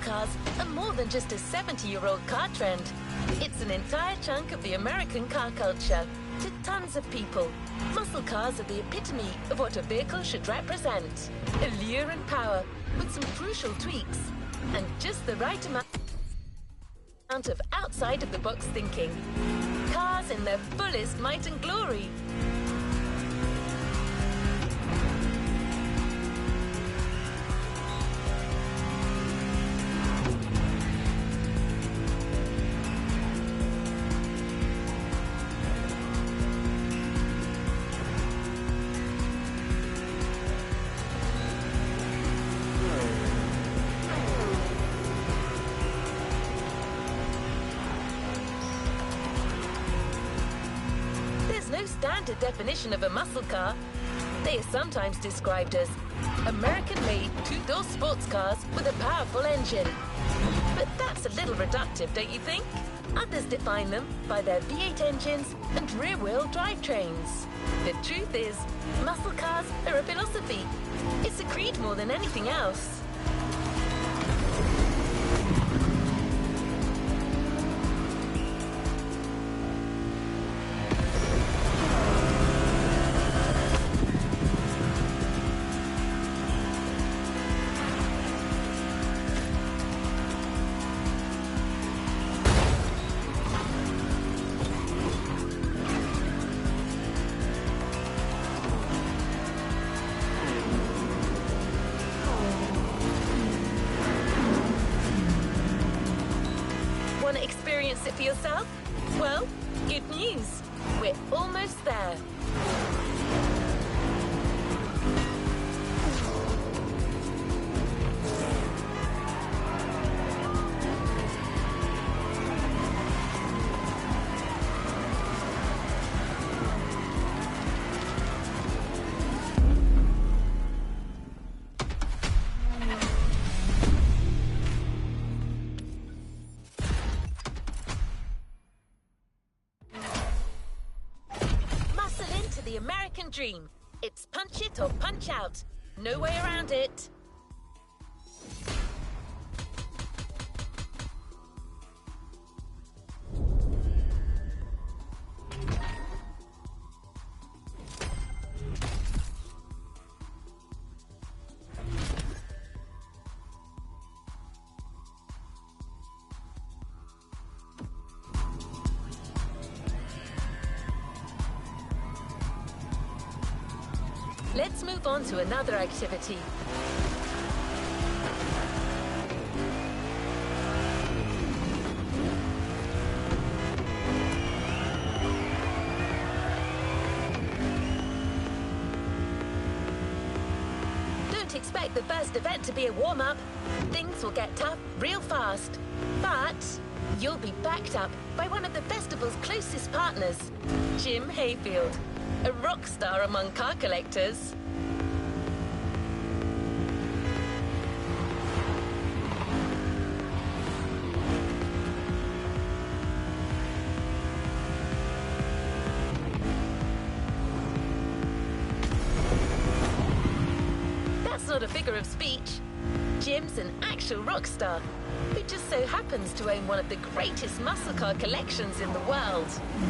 Cars are more than just a 70-year-old car trend. It's an entire chunk of the American car culture. To tons of people, muscle cars are the epitome of what a vehicle should represent. Allure and power, with some crucial tweaks, and just the right amount of outside-of-the-box thinking. Cars in their fullest might and glory. Standard definition of a muscle car. They are sometimes described as American-made two-door sports cars with a powerful engine. But that's a little reductive, don't you think? Others define them by their V8 engines and rear-wheel drivetrains. The truth is, muscle cars are a philosophy. It's a creed more than anything else. Want to experience it for yourself? Well, good news. We're almost there. The American dream. It's punch it or punch out. No way around it. Let's move on to another activity. Don't expect the first event to be a warm-up. Things will get tough real fast. But you'll be backed up by one of the festival's closest partners, Jim Hayfield, a rock star among car collectors. That's not a figure of speech. Jim's an actual rock star who just so happens to own one of the greatest muscle car collections in the world.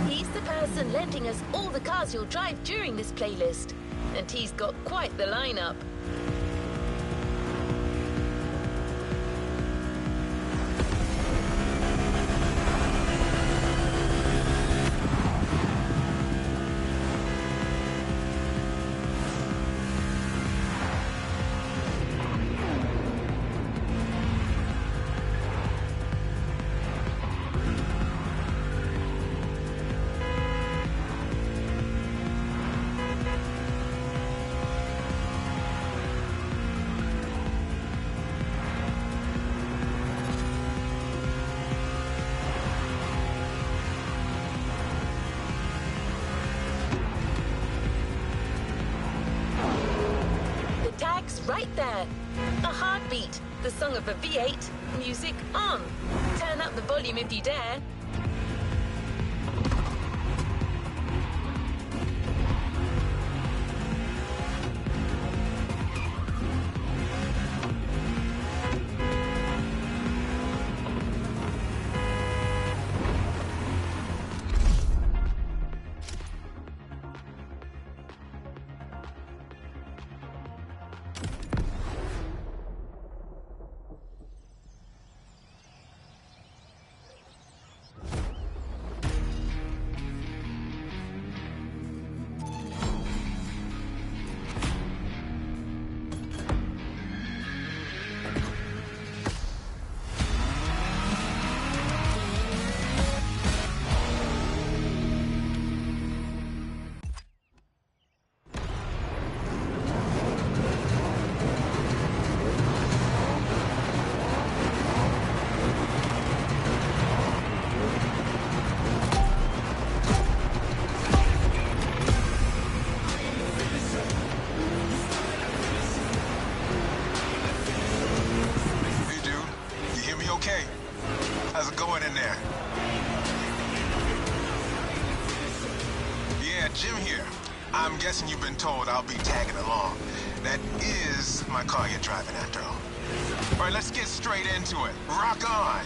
He's the person lending us all the cars you'll drive during this playlist, and he's got quite the lineup. Right there. A heartbeat, the song of a V8, music on. Turn up the volume if you dare. How's it going in there? Yeah, Jim here. I'm guessing you've been told I'll be tagging along. That is my car you're driving after all. All right, let's get straight into it. Rock on!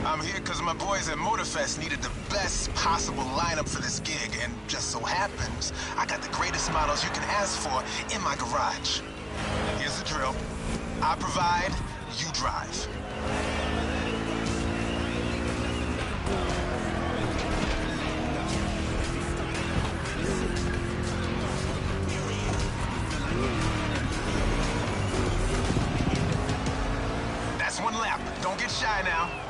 I'm here because my boys at Motorfest needed the best possible lineup for this gig, and just so happens, I got the greatest models you can ask for in my garage. Here's the drill. I provide, you drive. That's one lap. Don't get shy now.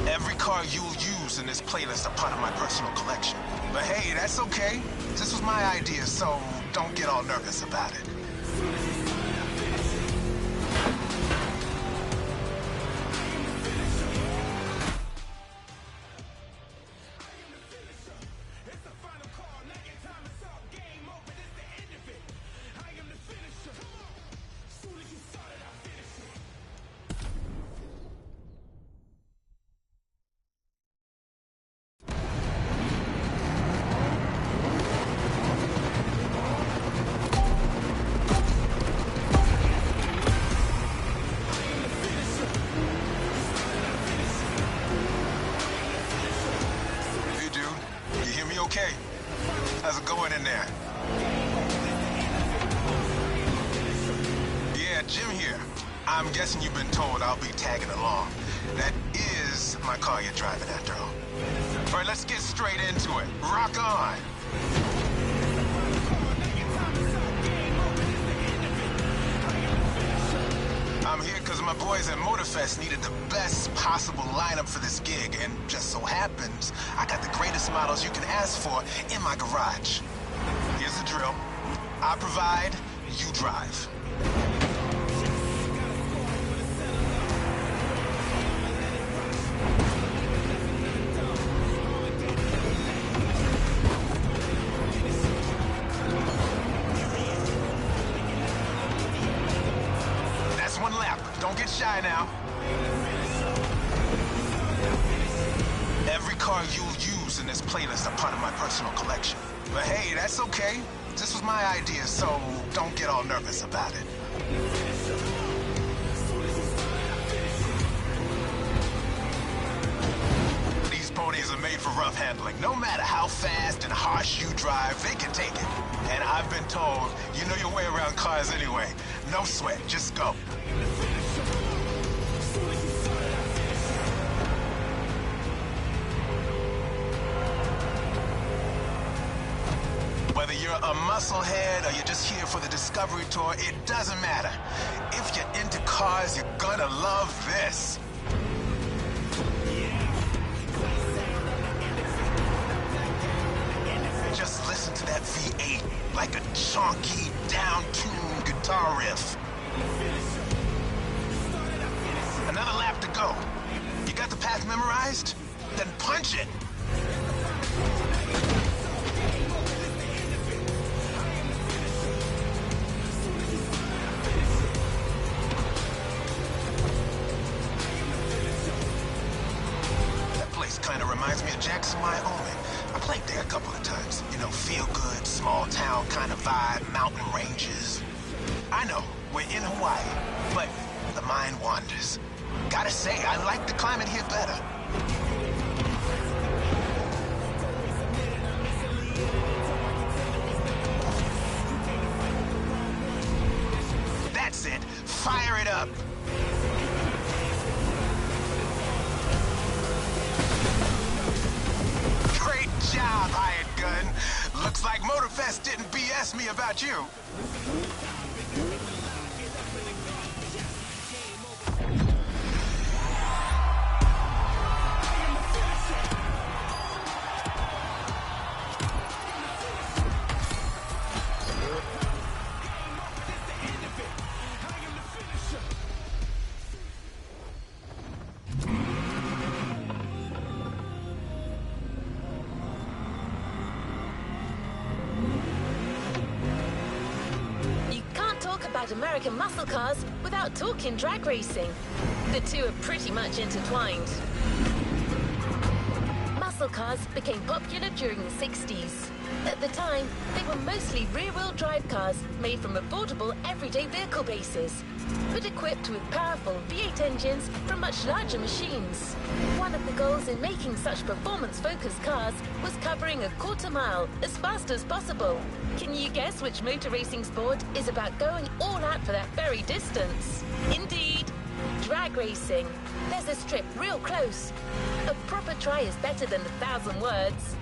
Every car you'll use in this playlist are part of my personal collection. But hey, that's okay. This was my idea, so don't get all nervous about it. Okay, how's it going in there? Yeah, Jim here. I'm guessing you've been told I'll be tagging along. That is my car you're driving after all. All right, let's get straight into it. Rock on. I'm here because my boys at Motorfest needed the best possible lineup for this gig, and just so happens, I got the greatest models you can ask for in my garage. Here's the drill. I provide, you drive. That's one lap. Don't get shy now. Every car you'll use in this playlist are part of my personal collection. But hey, that's okay. This was my idea, so don't get all nervous about it. These ponies are made for rough handling. No matter how fast and harsh you drive, they can take it. And I've been told, you know your way around cars anyway. No sweat, just go. Whether you're a musclehead or you're just here for the Discovery Tour, it doesn't matter. If you're into cars, you're gonna love this. Just listen to that V8 like a chunky, down-tuned guitar riff. Another lap to go. You got the path memorized? Then punch it. Kind of reminds me of Jackson, Wyoming. I played there a couple of times. You know, feel good, small town kind of vibe, mountain ranges. I know, we're in Hawaii, but the mind wanders. Gotta say, I like the climate here better. That's it. Fire it up. Job, hired gun. Looks like Motorfest didn't BS me about you. American muscle cars without talking drag racing. The two are pretty much intertwined. Muscle cars became popular during the 60s. At the time, they were mostly rear-wheel drive cars made from affordable everyday vehicle bases, but equipped with powerful V8 engines from much larger machines. One of the goals in making such performance-focused cars was covering a quarter mile as fast as possible. Can you guess which motor racing sport is about going all out for that very distance? Indeed, drag racing. There's a strip real close. A proper try is better than 1,000 words.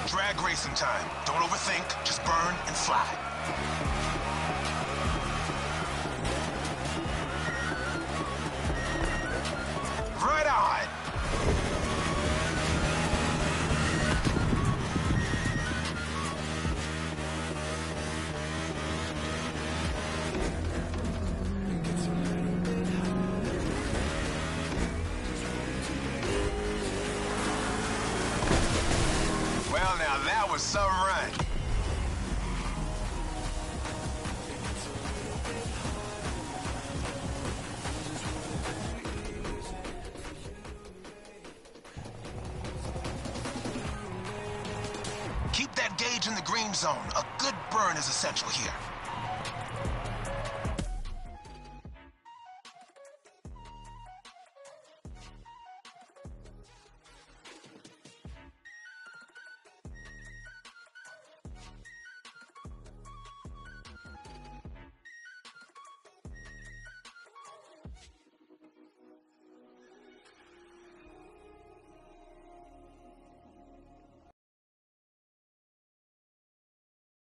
Drag racing time. Don't overthink, just burn and fly. Right on! Well, now that was some run. Keep that gauge in the green zone. A good burn is essential here.